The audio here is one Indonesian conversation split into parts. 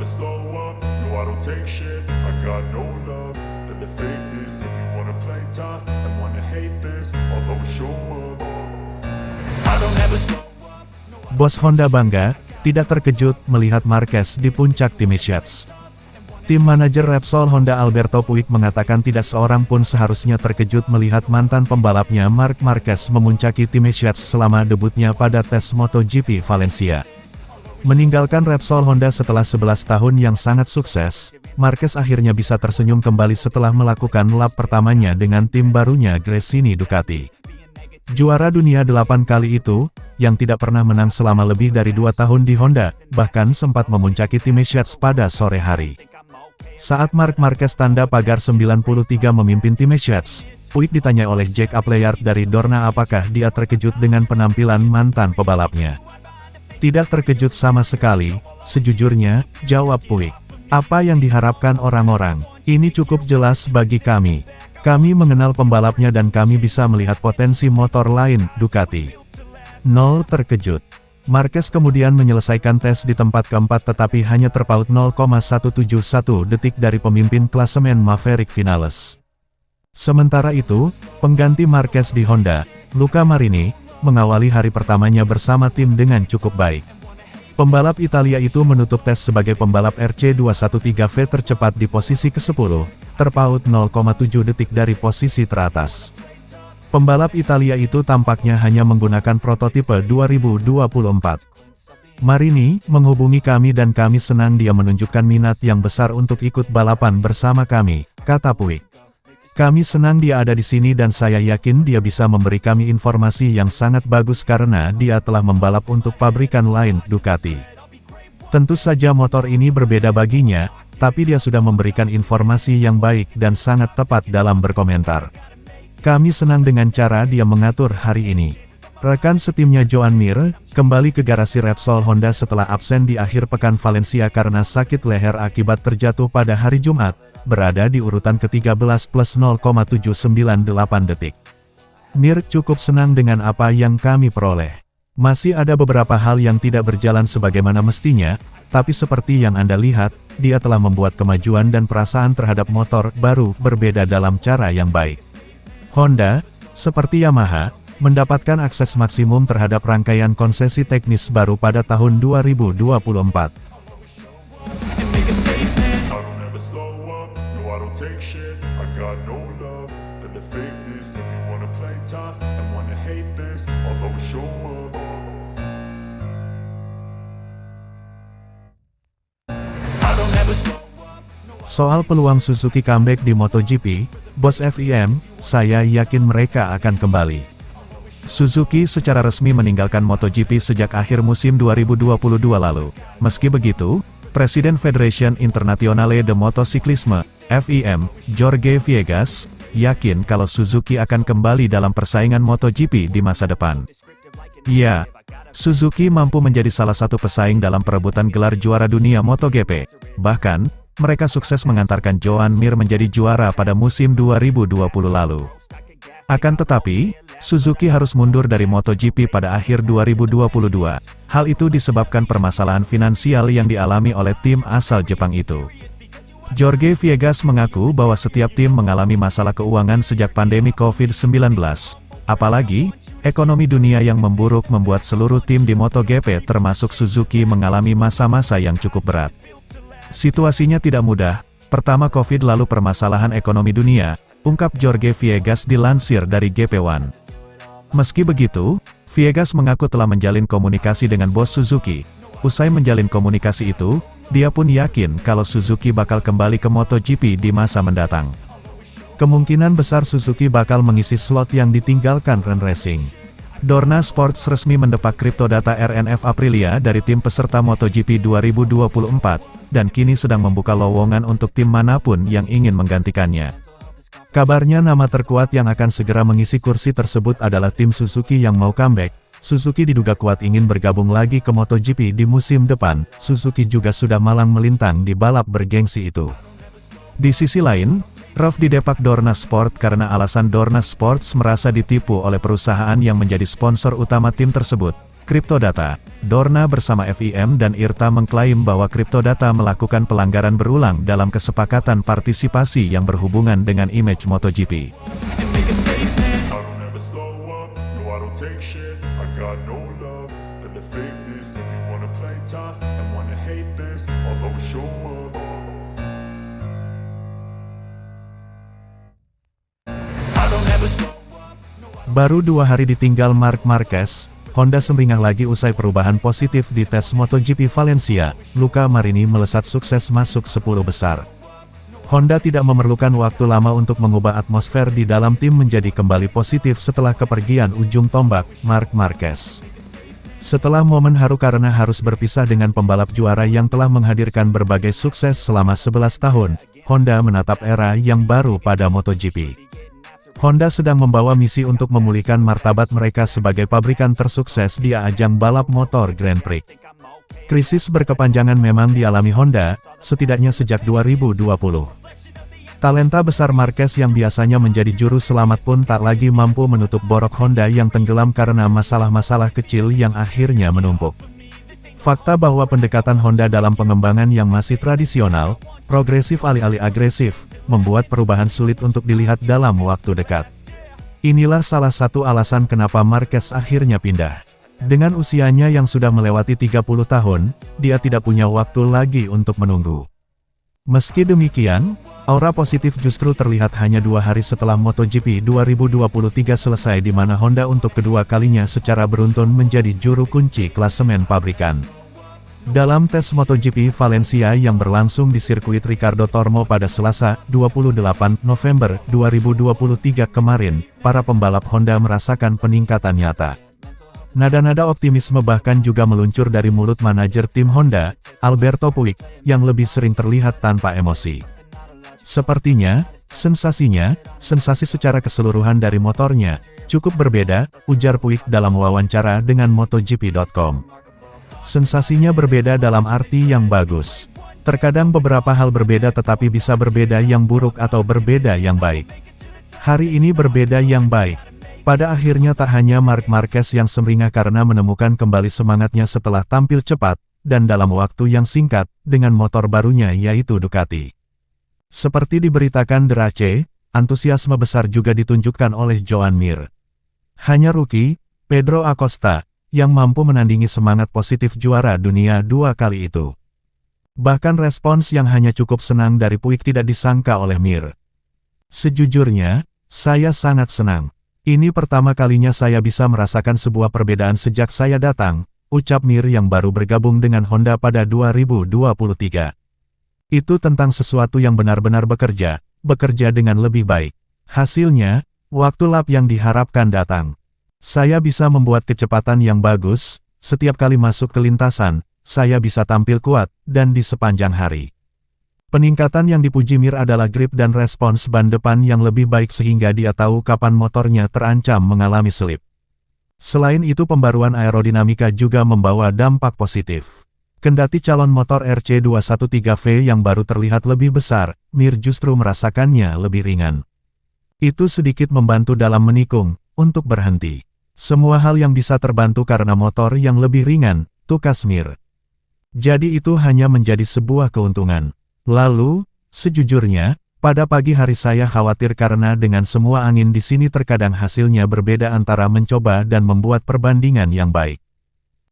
slow up, no I don't take shit. I got no love for the fakeness. If you wanna play tough and wanna hate this, I'll always show up. I don't ever slow up. Bos Honda bangga, tidak terkejut melihat Marquez di puncak Timesyachts. Tim manajer Repsol Honda Alberto Puig mengatakan tidak seorang pun seharusnya terkejut melihat mantan pembalapnya Marc Marquez memuncaki Timesyachts selama debutnya pada tes MotoGP Valencia. Meninggalkan Repsol Honda setelah 11 tahun yang sangat sukses, Marquez akhirnya bisa tersenyum kembali setelah melakukan lap pertamanya dengan tim barunya Gresini Ducati. Juara dunia 8 kali itu, yang tidak pernah menang selama lebih dari 2 tahun di Honda, bahkan sempat memuncaki Timesyachts pada sore hari. Saat Marc Marquez tanda pagar 93 memimpin Timesyachts, Puig ditanya oleh Jack Appleyard dari Dorna apakah dia terkejut dengan penampilan mantan pebalapnya. Tidak terkejut sama sekali, sejujurnya, jawab Puig. Apa yang diharapkan orang-orang, ini cukup jelas bagi kami. Kami mengenal pembalapnya dan kami bisa melihat potensi motor lain, Ducati. Nol terkejut. Marquez kemudian menyelesaikan tes di tempat keempat tetapi hanya terpaut 0,171 detik dari pemimpin klasemen Maverick Vinales. Sementara itu, pengganti Marquez di Honda, Luca Marini, mengawali hari pertamanya bersama tim dengan cukup baik. Pembalap Italia itu menutup tes sebagai pembalap RC213V tercepat di posisi ke-10, terpaut 0,7 detik dari posisi teratas. Pembalap Italia itu tampaknya hanya menggunakan prototipe 2024. Marini menghubungi kami dan kami senang dia menunjukkan minat yang besar untuk ikut balapan bersama kami, kata Puig. Kami senang dia ada di sini dan saya yakin dia bisa memberi kami informasi yang sangat bagus karena dia telah membalap untuk pabrikan lain, Ducati. Tentu saja motor ini berbeda baginya, tapi dia sudah memberikan informasi yang baik dan sangat tepat dalam berkomentar. Kami senang dengan cara dia mengatur hari ini. Rekan setimnya Joan Mir, kembali ke garasi Repsol Honda setelah absen di akhir pekan Valencia karena sakit leher akibat terjatuh pada hari Jumat, berada di urutan ke-13 plus 0,798 detik. Mir cukup senang dengan apa yang kami peroleh. Masih ada beberapa hal yang tidak berjalan sebagaimana mestinya, tapi seperti yang Anda lihat, dia telah membuat kemajuan dan perasaan terhadap motor baru berbeda dalam cara yang baik. Honda, seperti Yamaha, mendapatkan akses maksimum terhadap rangkaian konsesi teknis baru pada tahun 2024. Soal peluang Suzuki comeback di MotoGP, Bos FIM, saya yakin mereka akan kembali. Suzuki secara resmi meninggalkan MotoGP sejak akhir musim 2022 lalu. Meski begitu, Presiden Federation Internazionale de Motociclisme, FIM, Jorge Viegas, yakin kalau Suzuki akan kembali dalam persaingan MotoGP di masa depan. Ya, Suzuki mampu menjadi salah satu pesaing dalam perebutan gelar juara dunia MotoGP. Bahkan, mereka sukses mengantarkan Joan Mir menjadi juara pada musim 2020 lalu. Akan tetapi, Suzuki harus mundur dari MotoGP pada akhir 2022. Hal itu disebabkan permasalahan finansial yang dialami oleh tim asal Jepang itu. Jorge Viegas mengaku bahwa setiap tim mengalami masalah keuangan sejak pandemi COVID-19. Apalagi, ekonomi dunia yang memburuk membuat seluruh tim di MotoGP termasuk Suzuki mengalami masa-masa yang cukup berat. Situasinya tidak mudah, pertama Covid lalu permasalahan ekonomi dunia, ungkap Jorge Viegas dilansir dari GP1. Meski begitu, Viegas mengaku telah menjalin komunikasi dengan bos Suzuki. Usai menjalin komunikasi itu, dia pun yakin kalau Suzuki bakal kembali ke MotoGP di masa mendatang. Kemungkinan besar Suzuki bakal mengisi slot yang ditinggalkan Ren Racing. Dorna Sports resmi mendepak Cryptodata RNF Aprilia dari tim peserta MotoGP 2024, dan kini sedang membuka lowongan untuk tim manapun yang ingin menggantikannya. Kabarnya nama terkuat yang akan segera mengisi kursi tersebut adalah tim Suzuki yang mau comeback. Suzuki diduga kuat ingin bergabung lagi ke MotoGP di musim depan. Suzuki juga sudah malang melintang di balap bergengsi itu. Di sisi lain, Rov didepak Dorna Sport karena alasan Dorna Sports merasa ditipu oleh perusahaan yang menjadi sponsor utama tim tersebut, Cryptodata. Dorna bersama FIM dan IRTA mengklaim bahwa Cryptodata melakukan pelanggaran berulang dalam kesepakatan partisipasi yang berhubungan dengan image MotoGP. I don't ever slow up, no I don't take shit. I got no love for the fakeness. If you wanna play tough and wanna hate this, I'll always show up. I don't ever slow up. Baru 2 hari ditinggal Marc Marquez, Honda sumringah lagi usai perubahan positif di tes MotoGP Valencia. Luca Marini melesat sukses masuk 10 besar. Honda tidak memerlukan waktu lama untuk mengubah atmosfer di dalam tim menjadi kembali positif setelah kepergian ujung tombak, Marc Marquez. Setelah momen haru karena harus berpisah dengan pembalap juara yang telah menghadirkan berbagai sukses selama 11 tahun, Honda menatap era yang baru pada MotoGP. Honda sedang membawa misi untuk memulihkan martabat mereka sebagai pabrikan tersukses di ajang balap motor Grand Prix. Krisis berkepanjangan memang dialami Honda, setidaknya sejak 2020. Talenta besar Marquez yang biasanya menjadi juru selamat pun tak lagi mampu menutup borok Honda yang tenggelam karena masalah-masalah kecil yang akhirnya menumpuk. Fakta bahwa pendekatan Honda dalam pengembangan yang masih tradisional, progresif alih-alih agresif, membuat perubahan sulit untuk dilihat dalam waktu dekat. Inilah salah satu alasan kenapa Marquez akhirnya pindah. Dengan usianya yang sudah melewati 30 tahun, dia tidak punya waktu lagi untuk menunggu. Meski demikian, aura positif justru terlihat hanya 2 hari setelah MotoGP 2023 selesai di mana Honda untuk kedua kalinya secara beruntun menjadi juru kunci klasemen pabrikan. Dalam tes MotoGP Valencia yang berlangsung di sirkuit Ricardo Tormo pada Selasa, 28 November 2023 kemarin, para pembalap Honda merasakan peningkatan nyata. Nada-nada optimisme bahkan juga meluncur dari mulut manajer tim Honda, Alberto Puig, yang lebih sering terlihat tanpa emosi. Sepertinya, sensasi secara keseluruhan dari motornya, cukup berbeda, ujar Puig dalam wawancara dengan MotoGP.com. Sensasinya berbeda dalam arti yang bagus. Terkadang beberapa hal berbeda tetapi bisa berbeda yang buruk atau berbeda yang baik. Hari ini berbeda yang baik. Pada akhirnya tak hanya Marc Marquez yang sumringah karena menemukan kembali semangatnya setelah tampil cepat, dan dalam waktu yang singkat, dengan motor barunya yaitu Ducati. Seperti diberitakan Derace, antusiasme besar juga ditunjukkan oleh Joan Mir. Hanya rookie, Pedro Acosta, yang mampu menandingi semangat positif juara dunia 2 kali itu. Bahkan respons yang hanya cukup senang dari Puig tidak disangka oleh Mir. Sejujurnya, saya sangat senang. Ini pertama kalinya saya bisa merasakan sebuah perbedaan sejak saya datang, ucap Mir yang baru bergabung dengan Honda pada 2023. Itu tentang sesuatu yang benar-benar bekerja dengan lebih baik. Hasilnya, waktu lap yang diharapkan datang. Saya bisa membuat kecepatan yang bagus, setiap kali masuk ke lintasan, saya bisa tampil kuat, dan di sepanjang hari. Peningkatan yang dipuji Mir adalah grip dan respons ban depan yang lebih baik sehingga dia tahu kapan motornya terancam mengalami selip. Selain itu pembaruan aerodinamika juga membawa dampak positif. Kendati calon motor RC213V yang baru terlihat lebih besar, Mir justru merasakannya lebih ringan. Itu sedikit membantu dalam menikung, untuk berhenti. Semua hal yang bisa terbantu karena motor yang lebih ringan, tukas Mir. Jadi itu hanya menjadi sebuah keuntungan. Lalu, sejujurnya, pada pagi hari saya khawatir karena dengan semua angin di sini terkadang hasilnya berbeda antara mencoba dan membuat perbandingan yang baik.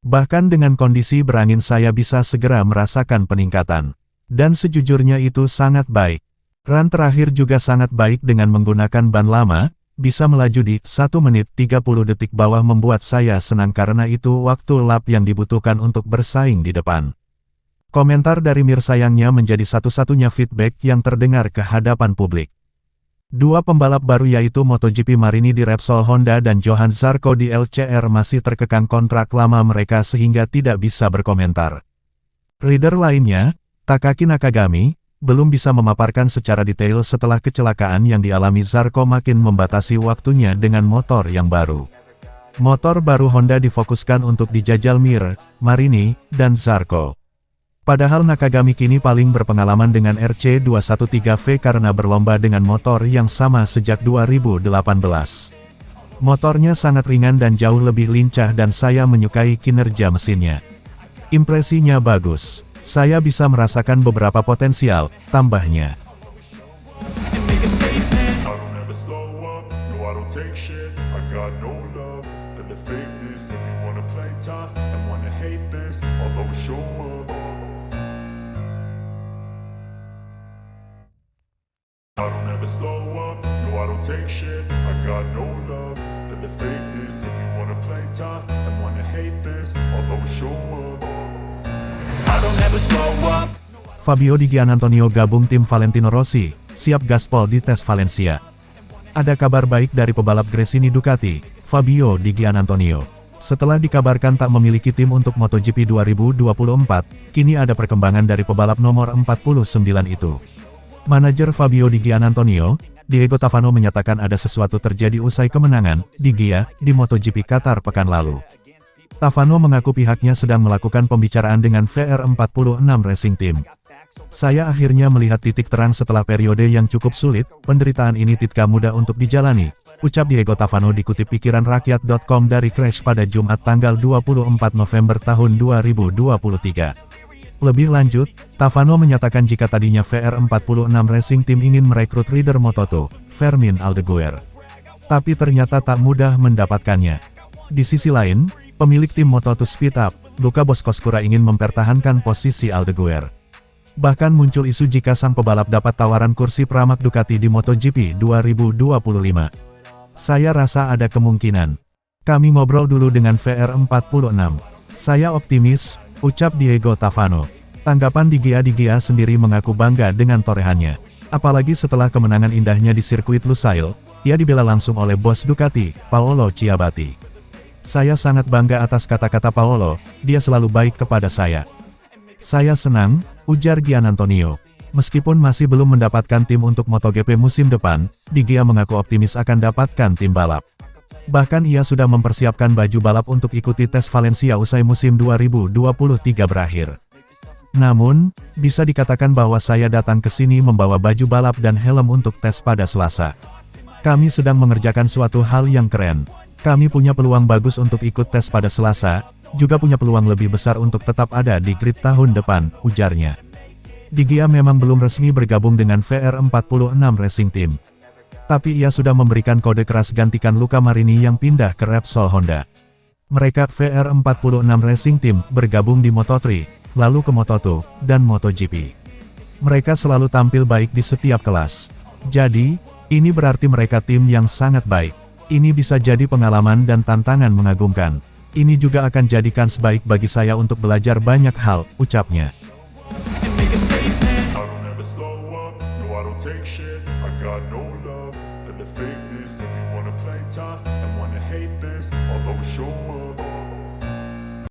Bahkan dengan kondisi berangin saya bisa segera merasakan peningkatan. Dan sejujurnya itu sangat baik. Run terakhir juga sangat baik dengan menggunakan ban lama, bisa melaju di 1 menit 30 detik bawah membuat saya senang karena itu waktu lap yang dibutuhkan untuk bersaing di depan. Komentar dari Mir sayangnya menjadi satu-satunya feedback yang terdengar ke hadapan publik. Dua pembalap baru yaitu MotoGP Marini di Repsol Honda dan Johann Zarco di LCR masih terkekang kontrak lama mereka sehingga tidak bisa berkomentar. Rider lainnya, Takaki Nakagami, belum bisa memaparkan secara detail setelah kecelakaan yang dialami Zarco makin membatasi waktunya dengan motor yang baru. Motor baru Honda difokuskan untuk dijajal Mir, Marini, dan Zarco. Padahal Nakagami kini paling berpengalaman dengan RC213V karena berlomba dengan motor yang sama sejak 2018. Motornya sangat ringan dan jauh lebih lincah dan saya menyukai kinerja mesinnya. Impresinya bagus. Saya bisa merasakan beberapa potensial, tambahnya. I don't ever slow up, no I don't take shit. I got no love for the fakeness. If you wanna play tough and wanna hate this, I'll always show up. I don't ever slow up, no I don't take shit. I got no love for the fakeness. If you wanna play tough and wanna hate this, I'll always show up. I don't ever slow up. Fabio Di Giannantonio gabung tim Valentino Rossi, siap gaspol di tes Valencia. Ada kabar baik dari pebalap Gresini Ducati, Fabio Di Giannantonio. Setelah dikabarkan tak memiliki tim untuk MotoGP 2024, kini ada perkembangan dari pebalap nomor 49 itu. Manajer Fabio Di Giannantonio, Diego Tavano menyatakan ada sesuatu terjadi usai kemenangan Di Gia di MotoGP Qatar pekan lalu. Tavano mengaku pihaknya sedang melakukan pembicaraan dengan VR46 Racing Team. Saya akhirnya melihat titik terang setelah periode yang cukup sulit, penderitaan ini tidak mudah untuk dijalani, ucap Diego Tavano dikutip pikiranrakyat.com dari Crash pada Jumat tanggal 24 November tahun 2023. Lebih lanjut, Tavano menyatakan jika tadinya VR46 Racing Team ingin merekrut rider Moto2, Fermin Aldeguer. Tapi ternyata tak mudah mendapatkannya. Di sisi lain, pemilik tim Moto2 Speedup, Luca Boscoscura ingin mempertahankan posisi Aldeguer. Bahkan muncul isu jika sang pebalap dapat tawaran kursi pramak Ducati di MotoGP 2025. Saya rasa ada kemungkinan. Kami ngobrol dulu dengan VR46. Saya optimis, ucap Diego Tavano. Tanggapan Di Gia sendiri mengaku bangga dengan torehannya. Apalagi setelah kemenangan indahnya di sirkuit Lusail, ia dibela langsung oleh bos Ducati, Paolo Ciabatti. Saya sangat bangga atas kata-kata Paolo, dia selalu baik kepada saya. Saya senang, ujar Giannantonio. Meskipun masih belum mendapatkan tim untuk MotoGP musim depan, Di Gia mengaku optimis akan dapatkan tim balap. Bahkan ia sudah mempersiapkan baju balap untuk ikuti tes Valencia usai musim 2023 berakhir. Namun, bisa dikatakan bahwa saya datang ke sini membawa baju balap dan helm untuk tes pada Selasa. Kami sedang mengerjakan suatu hal yang keren. Kami punya peluang bagus untuk ikut tes pada Selasa, juga punya peluang lebih besar untuk tetap ada di grid tahun depan, ujarnya. Di Gia memang belum resmi bergabung dengan VR46 Racing Team. Tapi ia sudah memberikan kode keras gantikan Luca Marini yang pindah ke Repsol Honda. Mereka VR46 Racing Team bergabung di Moto3, lalu ke Moto2, dan MotoGP. Mereka selalu tampil baik di setiap kelas. Jadi, ini berarti mereka tim yang sangat baik. Ini bisa jadi pengalaman dan tantangan mengagumkan. Ini juga akan jadi kans baik bagi saya untuk belajar banyak hal, ucapnya. Show up.